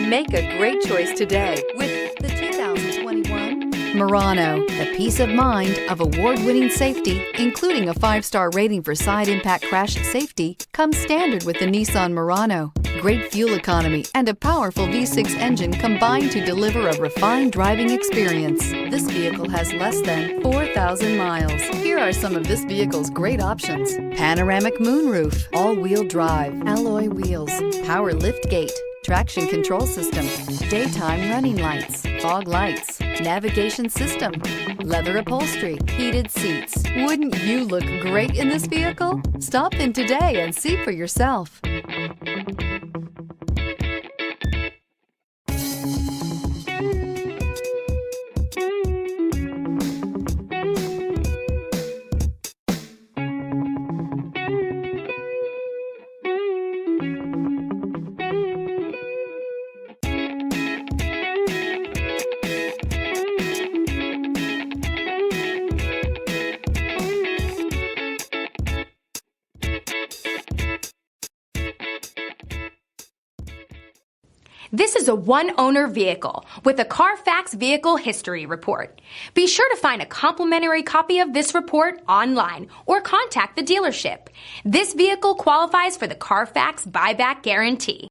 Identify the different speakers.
Speaker 1: Make a great choice today with the 2021 Murano. The peace of mind of award-winning safety, including a 5-star rating for side impact crash safety, comes standard with the Nissan Murano. Great fuel economy and a powerful V6 engine combine to deliver a refined driving experience. This vehicle has less than 4,000 miles. Here are some of this vehicle's great options: panoramic moonroof, all-wheel drive, alloy wheels, power liftgate, traction control system, daytime running lights, fog lights, navigation system, leather upholstery, heated seats. Wouldn't you look great in this vehicle? Stop in today and see for yourself.
Speaker 2: This is a one-owner vehicle with a Carfax Vehicle History Report. Be sure to find a complimentary copy of this report online or contact the dealership. This vehicle qualifies for the Carfax Buyback Guarantee.